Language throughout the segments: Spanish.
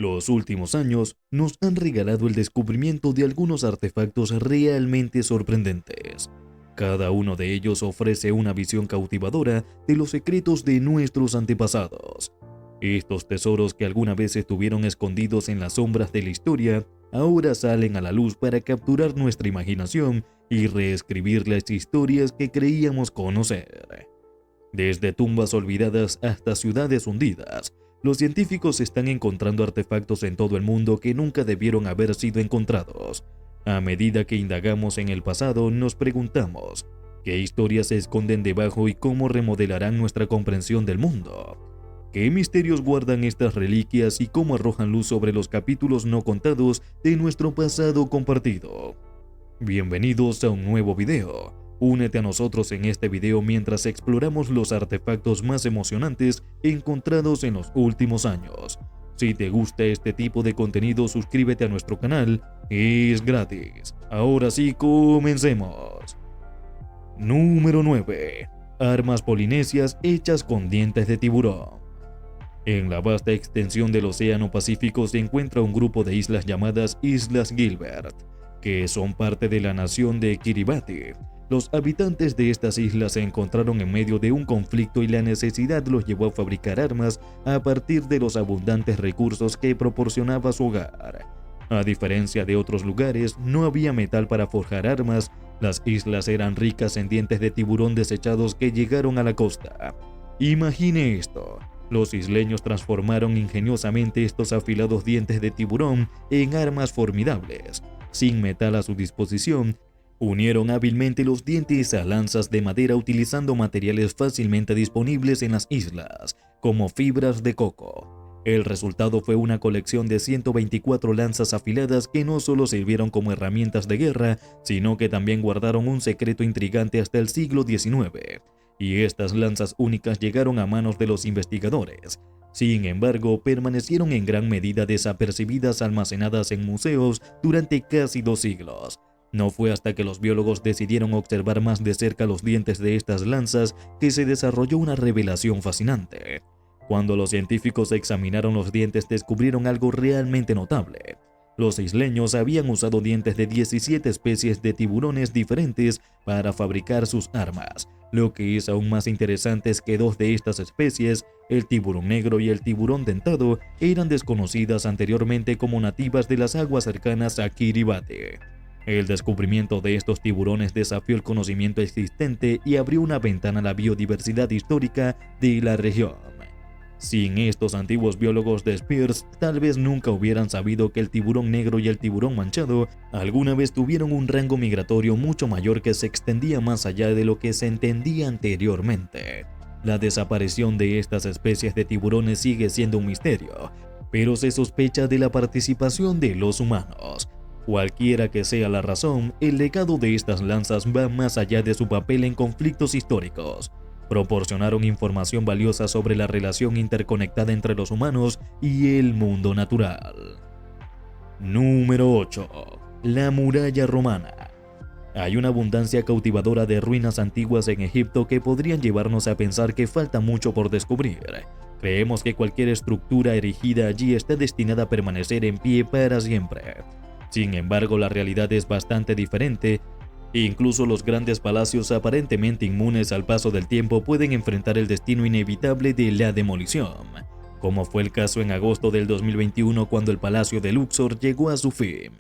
Los últimos años nos han regalado el descubrimiento de algunos artefactos realmente sorprendentes. Cada uno de ellos ofrece una visión cautivadora de los secretos de nuestros antepasados. Estos tesoros que alguna vez estuvieron escondidos en las sombras de la historia, ahora salen a la luz para capturar nuestra imaginación y reescribir las historias que creíamos conocer. Desde tumbas olvidadas hasta ciudades hundidas, los científicos están encontrando artefactos en todo el mundo que nunca debieron haber sido encontrados. A medida que indagamos en el pasado, nos preguntamos, ¿qué historias se esconden debajo y cómo remodelarán nuestra comprensión del mundo? ¿Qué misterios guardan estas reliquias y cómo arrojan luz sobre los capítulos no contados de nuestro pasado compartido? Bienvenidos a un nuevo video. Únete a nosotros en este video mientras exploramos los artefactos más emocionantes encontrados en los últimos años. Si te gusta este tipo de contenido, suscríbete a nuestro canal, es gratis. Ahora sí, comencemos. Número 9. Armas polinesias hechas con dientes de tiburón. En la vasta extensión del Océano Pacífico se encuentra un grupo de islas llamadas Islas Gilbert, que son parte de la nación de Kiribati. Los habitantes de estas islas se encontraron en medio de un conflicto y la necesidad los llevó a fabricar armas a partir de los abundantes recursos que proporcionaba su hogar. A diferencia de otros lugares, no había metal para forjar armas. Las islas eran ricas en dientes de tiburón desechados que llegaron a la costa. Imagine esto. Los isleños transformaron ingeniosamente estos afilados dientes de tiburón en armas formidables. Sin metal a su disposición, unieron hábilmente los dientes a lanzas de madera utilizando materiales fácilmente disponibles en las islas, como fibras de coco. El resultado fue una colección de 124 lanzas afiladas que no solo sirvieron como herramientas de guerra, sino que también guardaron un secreto intrigante hasta el siglo XIX. Y estas lanzas únicas llegaron a manos de los investigadores. Sin embargo, permanecieron en gran medida desapercibidas, almacenadas en museos durante casi 2 siglos. No fue hasta que los biólogos decidieron observar más de cerca los dientes de estas lanzas que se desarrolló una revelación fascinante. Cuando los científicos examinaron los dientes, descubrieron algo realmente notable. Los isleños habían usado dientes de 17 especies de tiburones diferentes para fabricar sus armas. Lo que es aún más interesante es que 2 de estas especies, el tiburón negro y el tiburón dentado, eran desconocidas anteriormente como nativas de las aguas cercanas a Kiribati. El descubrimiento de estos tiburones desafió el conocimiento existente y abrió una ventana a la biodiversidad histórica de la región. Sin estos antiguos biólogos de Spears, tal vez nunca hubieran sabido que el tiburón negro y el tiburón manchado alguna vez tuvieron un rango migratorio mucho mayor que se extendía más allá de lo que se entendía anteriormente. La desaparición de estas especies de tiburones sigue siendo un misterio, pero se sospecha de la participación de los humanos. Cualquiera que sea la razón, el legado de estas lanzas va más allá de su papel en conflictos históricos. Proporcionaron información valiosa sobre la relación interconectada entre los humanos y el mundo natural. Número 8. La muralla romana. Hay una abundancia cautivadora de ruinas antiguas en Egipto que podrían llevarnos a pensar que falta mucho por descubrir. Creemos que cualquier estructura erigida allí está destinada a permanecer en pie para siempre. Sin embargo, la realidad es bastante diferente. Incluso los grandes palacios aparentemente inmunes al paso del tiempo pueden enfrentar el destino inevitable de la demolición, como fue el caso en agosto del 2021 cuando el Palacio de Luxor llegó a su fin.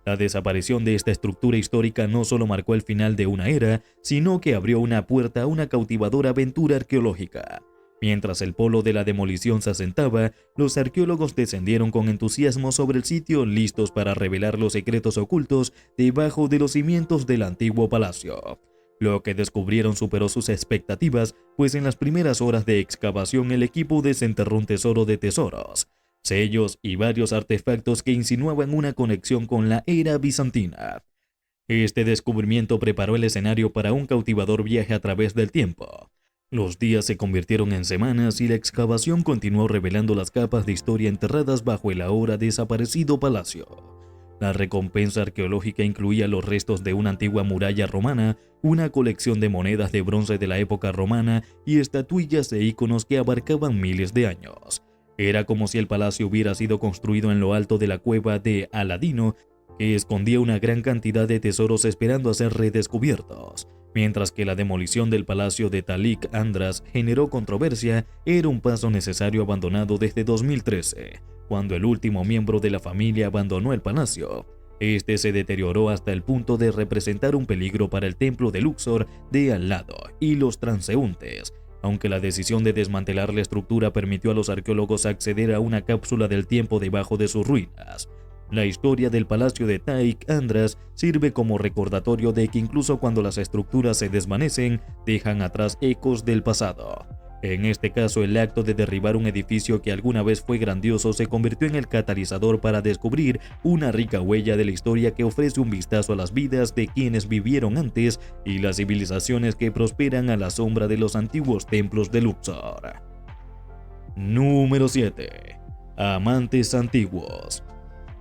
La desaparición de esta estructura histórica no solo marcó el final de una era, sino que abrió una puerta a una cautivadora aventura arqueológica. Mientras el polo de la demolición se asentaba, los arqueólogos descendieron con entusiasmo sobre el sitio, listos para revelar los secretos ocultos debajo de los cimientos del antiguo palacio. Lo que descubrieron superó sus expectativas, pues en las primeras horas de excavación el equipo desenterró un tesoro de tesoros, sellos y varios artefactos que insinuaban una conexión con la era bizantina. Este descubrimiento preparó el escenario para un cautivador viaje a través del tiempo. Los días se convirtieron en semanas y la excavación continuó revelando las capas de historia enterradas bajo el ahora desaparecido palacio. La recompensa arqueológica incluía los restos de una antigua muralla romana, una colección de monedas de bronce de la época romana y estatuillas e íconos que abarcaban miles de años. Era como si el palacio hubiera sido construido en lo alto de la cueva de Aladino, que escondía una gran cantidad de tesoros esperando a ser redescubiertos. Mientras que la demolición del palacio de Talik Andras generó controversia, era un paso necesario abandonado desde 2013, cuando el último miembro de la familia abandonó el palacio. Este se deterioró hasta el punto de representar un peligro para el templo de Luxor de al lado y los transeúntes, aunque la decisión de desmantelar la estructura permitió a los arqueólogos acceder a una cápsula del tiempo debajo de sus ruinas. La historia del palacio de Talik Andras sirve como recordatorio de que incluso cuando las estructuras se desvanecen, dejan atrás ecos del pasado. En este caso, el acto de derribar un edificio que alguna vez fue grandioso se convirtió en el catalizador para descubrir una rica huella de la historia que ofrece un vistazo a las vidas de quienes vivieron antes y las civilizaciones que prosperan a la sombra de los antiguos templos de Luxor. Número 7. Amantes antiguos.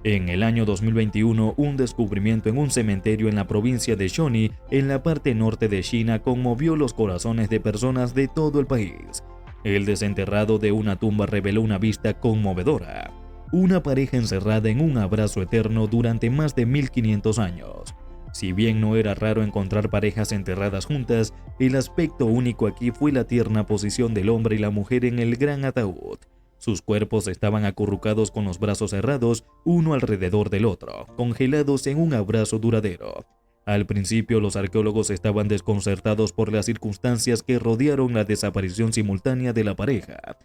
En el año 2021, un descubrimiento en un cementerio en la provincia de Shoni, en la parte norte de China, conmovió los corazones de personas de todo el país. El desenterrado de una tumba reveló una vista conmovedora. Una pareja encerrada en un abrazo eterno durante más de 1500 años. Si bien no era raro encontrar parejas enterradas juntas, el aspecto único aquí fue la tierna posición del hombre y la mujer en el gran ataúd. Sus cuerpos estaban acurrucados con los brazos cerrados, uno alrededor del otro, congelados en un abrazo duradero. Al principio, los arqueólogos estaban desconcertados por las circunstancias que rodearon la desaparición simultánea de la pareja.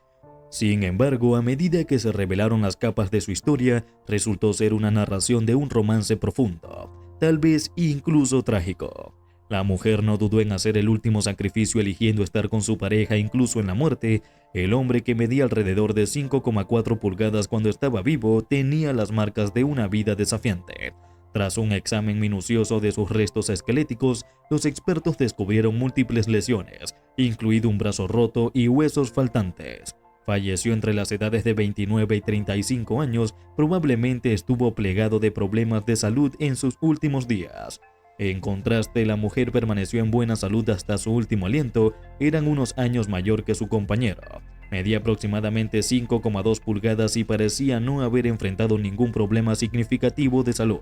Sin embargo, a medida que se revelaron las capas de su historia, resultó ser una narración de un romance profundo, tal vez incluso trágico. La mujer no dudó en hacer el último sacrificio eligiendo estar con su pareja incluso en la muerte. El hombre, que medía alrededor de 5,4 pulgadas cuando estaba vivo, tenía las marcas de una vida desafiante. Tras un examen minucioso de sus restos esqueléticos, los expertos descubrieron múltiples lesiones, incluido un brazo roto y huesos faltantes. Falleció entre las edades de 29 y 35 años, probablemente estuvo plagado de problemas de salud en sus últimos días. En contraste, la mujer permaneció en buena salud hasta su último aliento. Eran unos años mayor que su compañero. Medía aproximadamente 5,2 pulgadas y parecía no haber enfrentado ningún problema significativo de salud,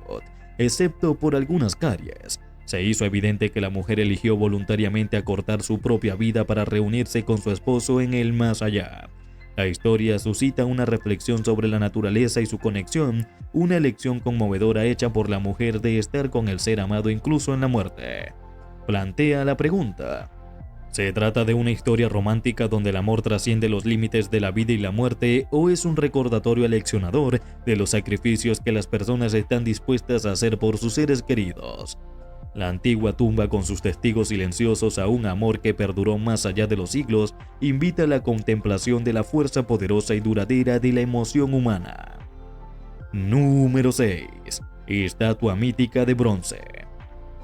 excepto por algunas caries. Se hizo evidente que la mujer eligió voluntariamente acortar su propia vida para reunirse con su esposo en el más allá. La historia suscita una reflexión sobre la naturaleza y su conexión, una elección conmovedora hecha por la mujer de estar con el ser amado incluso en la muerte. Plantea la pregunta: ¿se trata de una historia romántica donde el amor trasciende los límites de la vida y la muerte, o es un recordatorio aleccionador de los sacrificios que las personas están dispuestas a hacer por sus seres queridos? La antigua tumba, con sus testigos silenciosos a un amor que perduró más allá de los siglos, invita a la contemplación de la fuerza poderosa y duradera de la emoción humana. Número 6. Estatua mítica de bronce.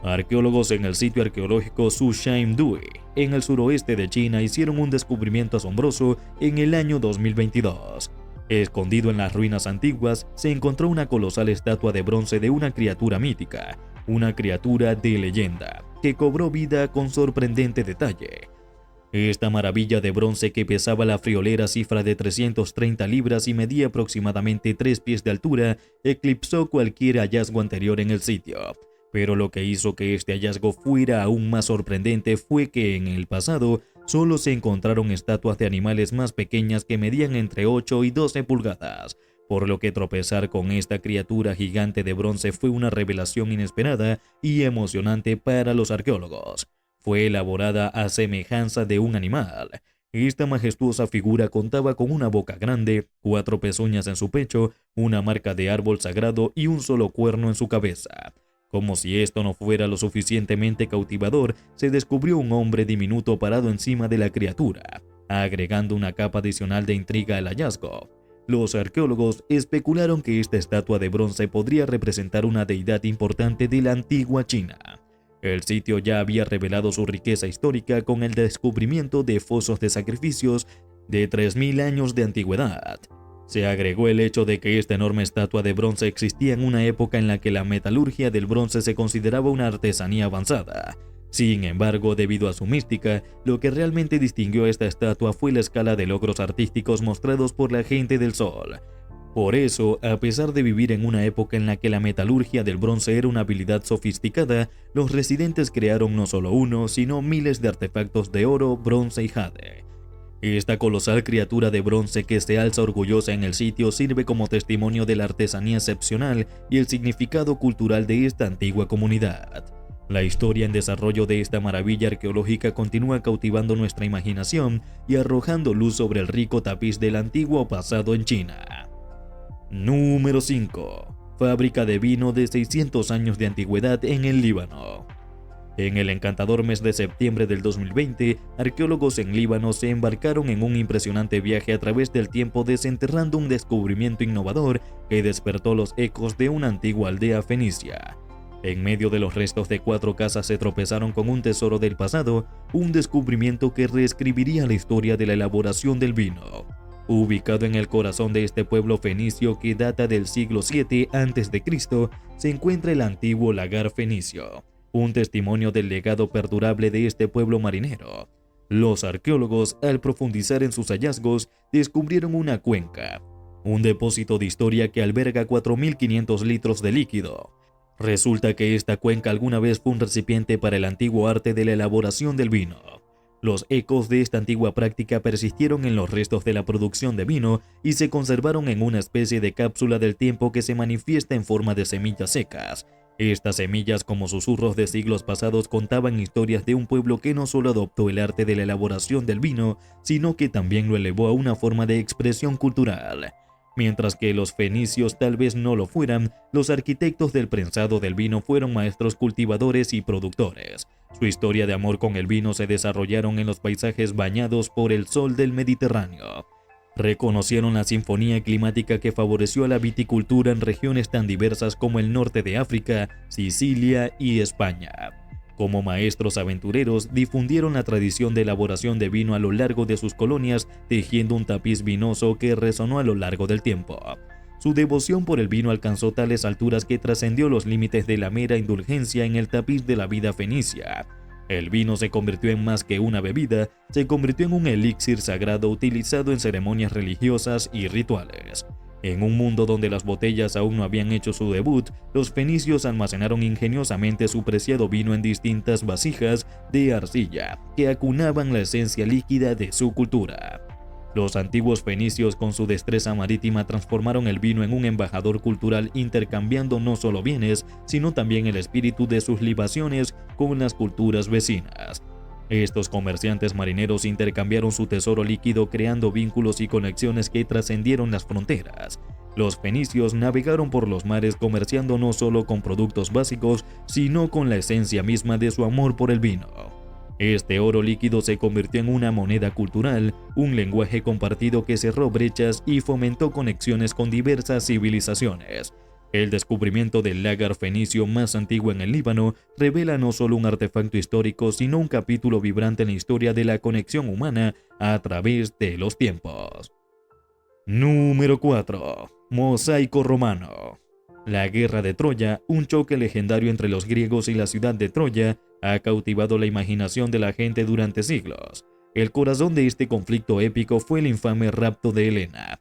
Arqueólogos en el sitio arqueológico Sushaimdui, en el suroeste de China, hicieron un descubrimiento asombroso en el año 2022. Escondido en las ruinas antiguas, se encontró una colosal estatua de bronce de una criatura mítica, una criatura de leyenda, que cobró vida con sorprendente detalle. Esta maravilla de bronce, que pesaba la friolera cifra de 330 libras y medía aproximadamente 3 pies de altura, eclipsó cualquier hallazgo anterior en el sitio. Pero lo que hizo que este hallazgo fuera aún más sorprendente fue que en el pasado solo se encontraron estatuas de animales más pequeñas que medían entre 8 y 12 pulgadas, por lo que tropezar con esta criatura gigante de bronce fue una revelación inesperada y emocionante para los arqueólogos. Fue elaborada a semejanza de un animal. Esta majestuosa figura contaba con una boca grande, 4 pezuñas en su pecho, una marca de árbol sagrado y un solo cuerno en su cabeza. Como si esto no fuera lo suficientemente cautivador, se descubrió un hombre diminuto parado encima de la criatura, agregando una capa adicional de intriga al hallazgo. Los arqueólogos especularon que esta estatua de bronce podría representar una deidad importante de la antigua China. El sitio ya había revelado su riqueza histórica con el descubrimiento de fosos de sacrificios de 3000 años de antigüedad. Se agregó el hecho de que esta enorme estatua de bronce existía en una época en la que la metalurgia del bronce se consideraba una artesanía avanzada. Sin embargo, debido a su mística, lo que realmente distinguió a esta estatua fue la escala de logros artísticos mostrados por la gente del Sol. Por eso, a pesar de vivir en una época en la que la metalurgia del bronce era una habilidad sofisticada, los residentes crearon no solo uno, sino miles de artefactos de oro, bronce y jade. Esta colosal criatura de bronce que se alza orgullosa en el sitio sirve como testimonio de la artesanía excepcional y el significado cultural de esta antigua comunidad. La historia en desarrollo de esta maravilla arqueológica continúa cautivando nuestra imaginación y arrojando luz sobre el rico tapiz del antiguo pasado en China. Número 5. Fábrica de vino de 600 años de antigüedad en el Líbano. En el encantador mes de septiembre del 2020, arqueólogos en Líbano se embarcaron en un impresionante viaje a través del tiempo desenterrando un descubrimiento innovador que despertó los ecos de una antigua aldea fenicia. En medio de los restos de 4 casas se tropezaron con un tesoro del pasado, un descubrimiento que reescribiría la historia de la elaboración del vino. Ubicado en el corazón de este pueblo fenicio que data del siglo VII a.C., se encuentra el antiguo lagar fenicio, un testimonio del legado perdurable de este pueblo marinero. Los arqueólogos, al profundizar en sus hallazgos, descubrieron una cuenca, un depósito de historia que alberga 4.500 litros de líquido. Resulta que esta cuenca alguna vez fue un recipiente para el antiguo arte de la elaboración del vino. Los ecos de esta antigua práctica persistieron en los restos de la producción de vino y se conservaron en una especie de cápsula del tiempo que se manifiesta en forma de semillas secas. Estas semillas, como susurros de siglos pasados, contaban historias de un pueblo que no solo adoptó el arte de la elaboración del vino, sino que también lo elevó a una forma de expresión cultural. Mientras que los fenicios tal vez no lo fueran, los arquitectos del prensado del vino fueron maestros cultivadores y productores. Su historia de amor con el vino se desarrollaron en los paisajes bañados por el sol del Mediterráneo. Reconocieron la sinfonía climática que favoreció a la viticultura en regiones tan diversas como el norte de África, Sicilia y España. Como maestros aventureros, difundieron la tradición de elaboración de vino a lo largo de sus colonias, tejiendo un tapiz vinoso que resonó a lo largo del tiempo. Su devoción por el vino alcanzó tales alturas que trascendió los límites de la mera indulgencia en el tapiz de la vida fenicia. El vino se convirtió en más que una bebida, se convirtió en un elixir sagrado utilizado en ceremonias religiosas y rituales. En un mundo donde las botellas aún no habían hecho su debut, los fenicios almacenaron ingeniosamente su preciado vino en distintas vasijas de arcilla que acunaban la esencia líquida de su cultura. Los antiguos fenicios, con su destreza marítima, transformaron el vino en un embajador cultural, intercambiando no solo bienes, sino también el espíritu de sus libaciones con las culturas vecinas. Estos comerciantes marineros intercambiaron su tesoro líquido, creando vínculos y conexiones que trascendieron las fronteras. Los fenicios navegaron por los mares comerciando no solo con productos básicos, sino con la esencia misma de su amor por el vino. Este oro líquido se convirtió en una moneda cultural, un lenguaje compartido que cerró brechas y fomentó conexiones con diversas civilizaciones. El descubrimiento del lagar fenicio más antiguo en el Líbano revela no solo un artefacto histórico, sino un capítulo vibrante en la historia de la conexión humana a través de los tiempos. Número 4. Mosaico romano. La guerra de Troya, un choque legendario entre los griegos y la ciudad de Troya, ha cautivado la imaginación de la gente durante siglos. El corazón de este conflicto épico fue el infame rapto de Helena,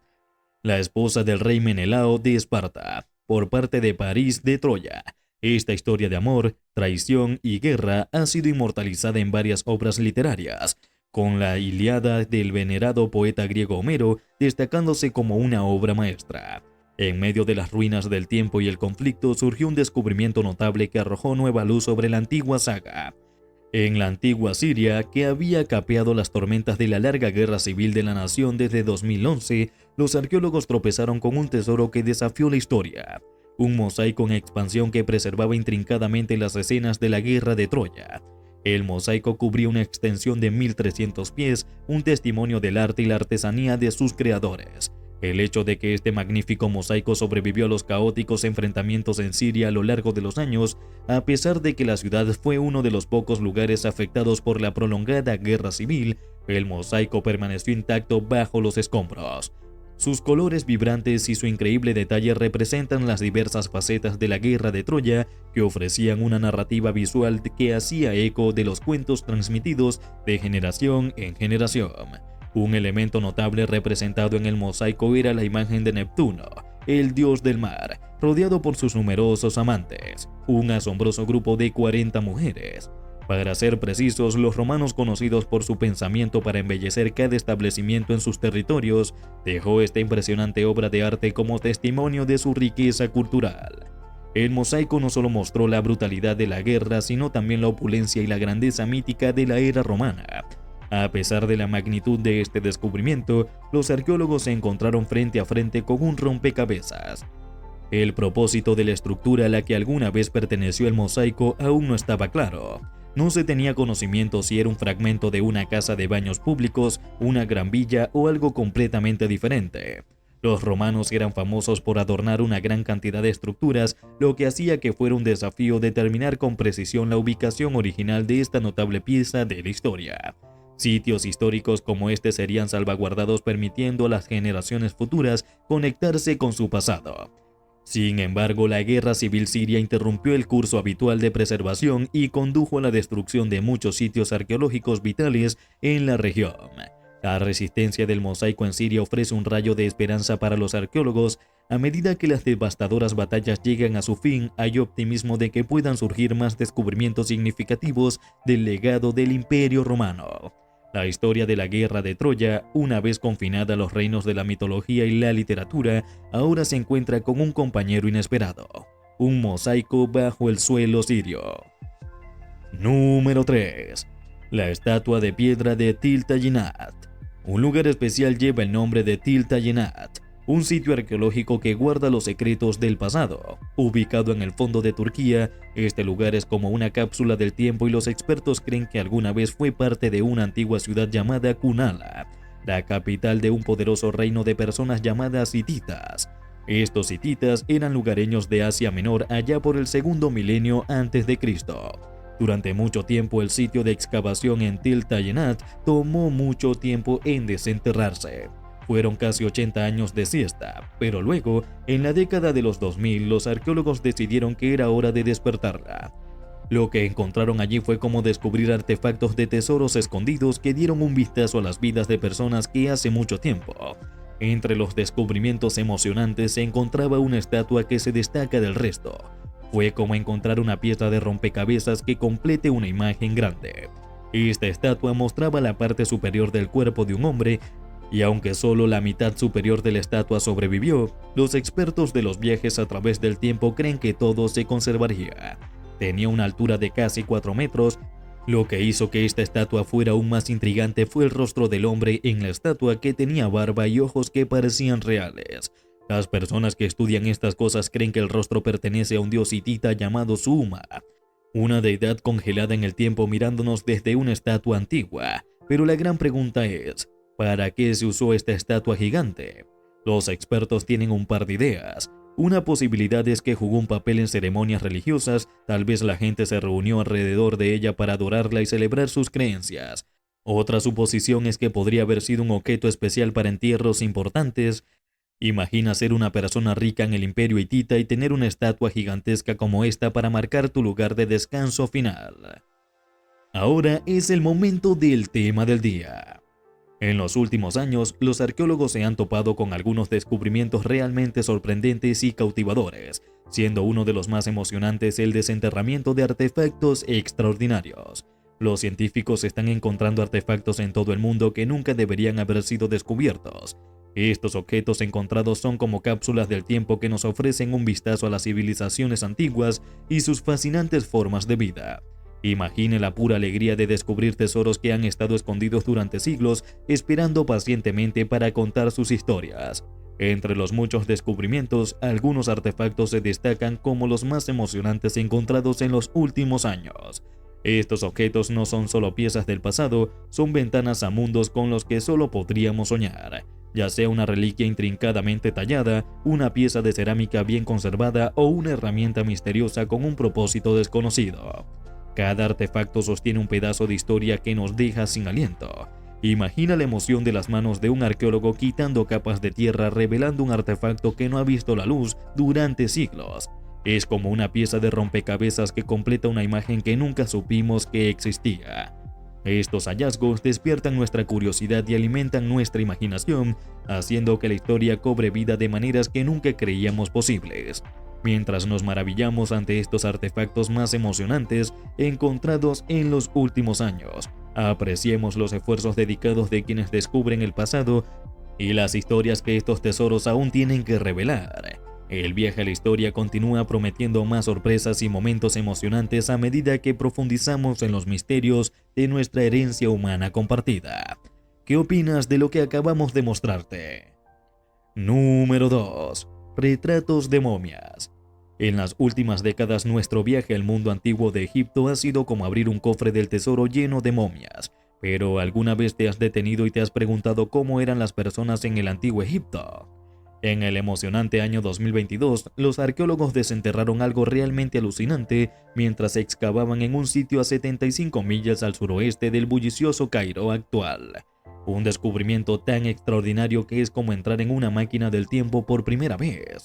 la esposa del rey Menelao de Esparta, por parte de París de Troya. Esta historia de amor, traición y guerra ha sido inmortalizada en varias obras literarias, con la Ilíada del venerado poeta griego Homero destacándose como una obra maestra. En medio de las ruinas del tiempo y el conflicto surgió un descubrimiento notable que arrojó nueva luz sobre la antigua saga. En la antigua Siria, que había capeado las tormentas de la larga guerra civil de la nación desde 2011, los arqueólogos tropezaron con un tesoro que desafió la historia. Un mosaico en expansión que preservaba intrincadamente las escenas de la guerra de Troya. El mosaico cubría una extensión de 1.300 pies, un testimonio del arte y la artesanía de sus creadores. El hecho de que este magnífico mosaico sobrevivió a los caóticos enfrentamientos en Siria a lo largo de los años, a pesar de que la ciudad fue uno de los pocos lugares afectados por la prolongada guerra civil, el mosaico permaneció intacto bajo los escombros. Sus colores vibrantes y su increíble detalle representan las diversas facetas de la guerra de Troya, que ofrecían una narrativa visual que hacía eco de los cuentos transmitidos de generación en generación. Un elemento notable representado en el mosaico era la imagen de Neptuno, el dios del mar, rodeado por sus numerosos amantes, un asombroso grupo de 40 mujeres. Para ser precisos, los romanos, conocidos por su pensamiento para embellecer cada establecimiento en sus territorios, dejó esta impresionante obra de arte como testimonio de su riqueza cultural. El mosaico no solo mostró la brutalidad de la guerra, sino también la opulencia y la grandeza mítica de la era romana. A pesar de la magnitud de este descubrimiento, los arqueólogos se encontraron frente a frente con un rompecabezas. El propósito de la estructura a la que alguna vez perteneció el mosaico aún no estaba claro. No se tenía conocimiento si era un fragmento de una casa de baños públicos, una gran villa o algo completamente diferente. Los romanos eran famosos por adornar una gran cantidad de estructuras, lo que hacía que fuera un desafío determinar con precisión la ubicación original de esta notable pieza de la historia. Sitios históricos como este serían salvaguardados, permitiendo a las generaciones futuras conectarse con su pasado. Sin embargo, la guerra civil siria interrumpió el curso habitual de preservación y condujo a la destrucción de muchos sitios arqueológicos vitales en la región. La resistencia del mosaico en Siria ofrece un rayo de esperanza para los arqueólogos. A medida que las devastadoras batallas llegan a su fin, hay optimismo de que puedan surgir más descubrimientos significativos del legado del Imperio Romano. La historia de la guerra de Troya, una vez confinada a los reinos de la mitología y la literatura, ahora se encuentra con un compañero inesperado: un mosaico bajo el suelo sirio. Número 3. La estatua de piedra de Tel Tayenat. Un lugar especial lleva el nombre de Tel Tayenat, un sitio arqueológico que guarda los secretos del pasado. Ubicado en el fondo de Turquía, este lugar es como una cápsula del tiempo y los expertos creen que alguna vez fue parte de una antigua ciudad llamada Kunala, la capital de un poderoso reino de personas llamadas hititas. Estos hititas eran lugareños de Asia Menor allá por el segundo milenio antes de Cristo. Durante mucho tiempo el sitio de excavación en Tel Tayenat tomó mucho tiempo en desenterrarse. Fueron casi 80 años de siesta, pero luego, en la década de los 2000, los arqueólogos decidieron que era hora de despertarla. Lo que encontraron allí fue como descubrir artefactos de tesoros escondidos que dieron un vistazo a las vidas de personas que hace mucho tiempo. Entre los descubrimientos emocionantes se encontraba una estatua que se destaca del resto. Fue como encontrar una pieza de rompecabezas que complete una imagen grande. Esta estatua mostraba la parte superior del cuerpo de un hombre, y aunque solo la mitad superior de la estatua sobrevivió, los expertos de los viajes a través del tiempo creen que todo se conservaría. Tenía una altura de casi 4 metros. Lo que hizo que esta estatua fuera aún más intrigante fue el rostro del hombre en la estatua, que tenía barba y ojos que parecían reales. Las personas que estudian estas cosas creen que el rostro pertenece a un dios hitita llamado Suma, una deidad congelada en el tiempo mirándonos desde una estatua antigua. Pero la gran pregunta es: ¿para qué se usó esta estatua gigante? Los expertos tienen un par de ideas. Una posibilidad es que jugó un papel en ceremonias religiosas, tal vez la gente se reunió alrededor de ella para adorarla y celebrar sus creencias. Otra suposición es que podría haber sido un objeto especial para entierros importantes. Imagina ser una persona rica en el Imperio hitita y tener una estatua gigantesca como esta para marcar tu lugar de descanso final. Ahora es el momento del tema del día. En los últimos años, los arqueólogos se han topado con algunos descubrimientos realmente sorprendentes y cautivadores, siendo uno de los más emocionantes el desenterramiento de artefactos extraordinarios. Los científicos están encontrando artefactos en todo el mundo que nunca deberían haber sido descubiertos. Estos objetos encontrados son como cápsulas del tiempo que nos ofrecen un vistazo a las civilizaciones antiguas y sus fascinantes formas de vida. Imagine la pura alegría de descubrir tesoros que han estado escondidos durante siglos, esperando pacientemente para contar sus historias. Entre los muchos descubrimientos, algunos artefactos se destacan como los más emocionantes encontrados en los últimos años. Estos objetos no son solo piezas del pasado, son ventanas a mundos con los que solo podríamos soñar. Ya sea una reliquia intrincadamente tallada, una pieza de cerámica bien conservada o una herramienta misteriosa con un propósito desconocido. Cada artefacto sostiene un pedazo de historia que nos deja sin aliento. Imagina la emoción de las manos de un arqueólogo quitando capas de tierra revelando un artefacto que no ha visto la luz durante siglos. Es como una pieza de rompecabezas que completa una imagen que nunca supimos que existía. Estos hallazgos despiertan nuestra curiosidad y alimentan nuestra imaginación, haciendo que la historia cobre vida de maneras que nunca creíamos posibles. Mientras nos maravillamos ante estos artefactos más emocionantes encontrados en los últimos años, apreciemos los esfuerzos dedicados de quienes descubren el pasado y las historias que estos tesoros aún tienen que revelar. El viaje a la historia continúa prometiendo más sorpresas y momentos emocionantes a medida que profundizamos en los misterios de nuestra herencia humana compartida. ¿Qué opinas de lo que acabamos de mostrarte? Número 2. Retratos de momias. En las últimas décadas nuestro viaje al mundo antiguo de Egipto ha sido como abrir un cofre del tesoro lleno de momias. Pero ¿alguna vez te has detenido y te has preguntado cómo eran las personas en el antiguo Egipto? En el emocionante año 2022, los arqueólogos desenterraron algo realmente alucinante mientras excavaban en un sitio a 75 millas al suroeste del bullicioso Cairo actual. Un descubrimiento tan extraordinario que es como entrar en una máquina del tiempo por primera vez.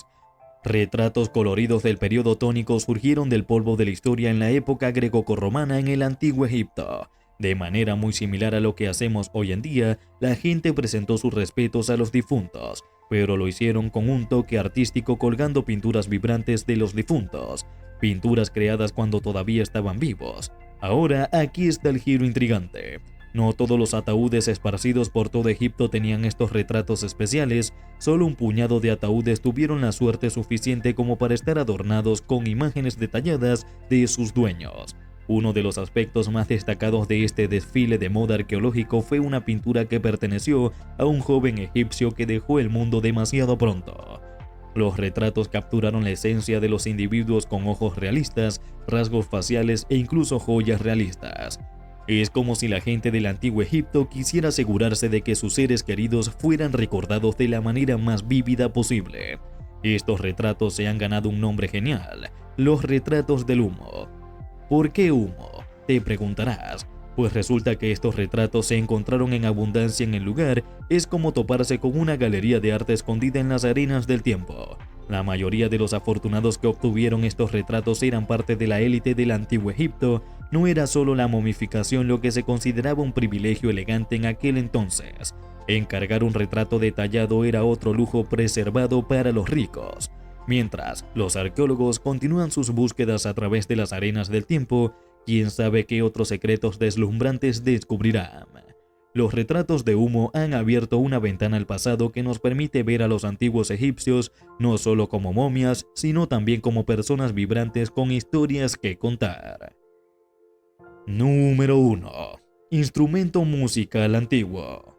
Retratos coloridos del periodo tónico surgieron del polvo de la historia en la época greco-romana en el antiguo Egipto. De manera muy similar a lo que hacemos hoy en día, la gente presentó sus respetos a los difuntos, pero lo hicieron con un toque artístico colgando pinturas vibrantes de los difuntos, pinturas creadas cuando todavía estaban vivos. Ahora aquí está el giro intrigante. No todos los ataúdes esparcidos por todo Egipto tenían estos retratos especiales, solo un puñado de ataúdes tuvieron la suerte suficiente como para estar adornados con imágenes detalladas de sus dueños. Uno de los aspectos más destacados de este desfile de moda arqueológico fue una pintura que perteneció a un joven egipcio que dejó el mundo demasiado pronto. Los retratos capturaron la esencia de los individuos con ojos realistas, rasgos faciales e incluso joyas realistas. Es como si la gente del antiguo Egipto quisiera asegurarse de que sus seres queridos fueran recordados de la manera más vívida posible. Estos retratos se han ganado un nombre genial: los retratos del humo. ¿Por qué humo?, te preguntarás. Pues resulta que estos retratos se encontraron en abundancia en el lugar. Es como toparse con una galería de arte escondida en las arenas del tiempo. La mayoría de los afortunados que obtuvieron estos retratos eran parte de la élite del antiguo Egipto. No era solo la momificación lo que se consideraba un privilegio elegante en aquel entonces. Encargar un retrato detallado era otro lujo preservado para los ricos. Mientras los arqueólogos continúan sus búsquedas a través de las arenas del tiempo, quién sabe qué otros secretos deslumbrantes descubrirán. Los retratos de humo han abierto una ventana al pasado que nos permite ver a los antiguos egipcios no solo como momias, sino también como personas vibrantes con historias que contar. Número 1. Instrumento musical antiguo.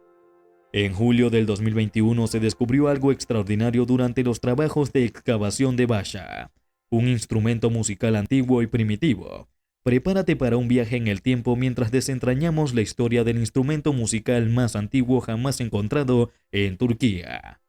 En julio del 2021 se descubrió algo extraordinario durante los trabajos de excavación de Basha, un instrumento musical antiguo y primitivo. Prepárate para un viaje en el tiempo mientras desentrañamos la historia del instrumento musical más antiguo jamás encontrado en Turquía.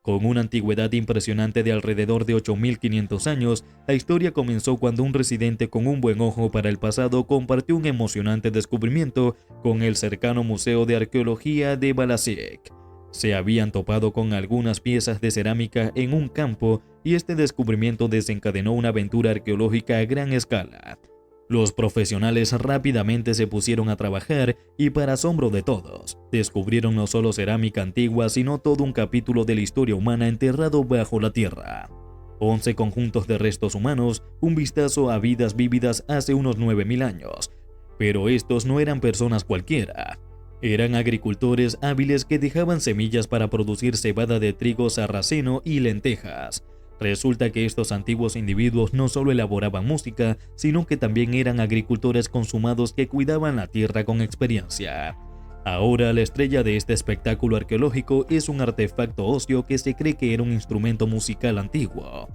Con una antigüedad impresionante de alrededor de 8.500 años, la historia comenzó cuando un residente con un buen ojo para el pasado compartió un emocionante descubrimiento con el cercano Museo de Arqueología de Balasik. Se habían topado con algunas piezas de cerámica en un campo y este descubrimiento desencadenó una aventura arqueológica a gran escala. Los profesionales rápidamente se pusieron a trabajar y, para asombro de todos, descubrieron no solo cerámica antigua, sino todo un capítulo de la historia humana enterrado bajo la tierra. 11 conjuntos de restos humanos, un vistazo a vidas vívidas hace unos 9.000 años. Pero estos no eran personas cualquiera. Eran agricultores hábiles que dejaban semillas para producir cebada de trigo sarraceno y lentejas. Resulta que estos antiguos individuos no solo elaboraban música, sino que también eran agricultores consumados que cuidaban la tierra con experiencia. Ahora la estrella de este espectáculo arqueológico es un artefacto óseo que se cree que era un instrumento musical antiguo.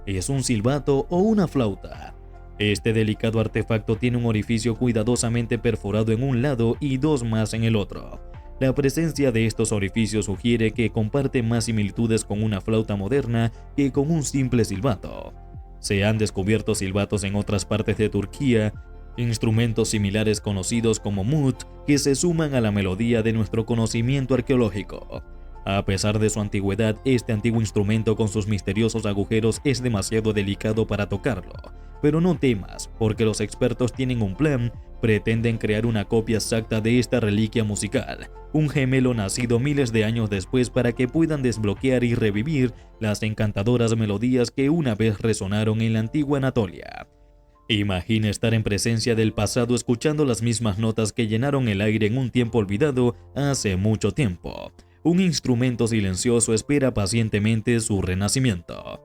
¿Es un silbato o una flauta? Este delicado artefacto tiene un orificio cuidadosamente perforado en un lado y dos más en el otro. La presencia de estos orificios sugiere que comparte más similitudes con una flauta moderna que con un simple silbato. Se han descubierto silbatos en otras partes de Turquía instrumentos similares conocidos como mut que se suman a la melodía de nuestro conocimiento arqueológico. A pesar de su antigüedad, este antiguo instrumento con sus misteriosos agujeros es demasiado delicado para tocarlo. Pero no temas, porque los expertos tienen un plan. Pretenden crear una copia exacta de esta reliquia musical, un gemelo nacido miles de años después para que puedan desbloquear y revivir las encantadoras melodías que una vez resonaron en la antigua Anatolia. Imagina estar en presencia del pasado escuchando las mismas notas que llenaron el aire en un tiempo olvidado hace mucho tiempo. Un instrumento silencioso espera pacientemente su renacimiento.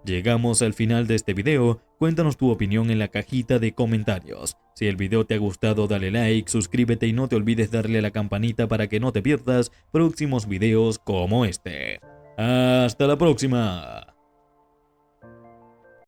Llegamos al final de este video. Cuéntanos tu opinión en la cajita de comentarios. Si el video te ha gustado, dale like, suscríbete y no te olvides darle a la campanita para que no te pierdas próximos videos como este. ¡Hasta la próxima!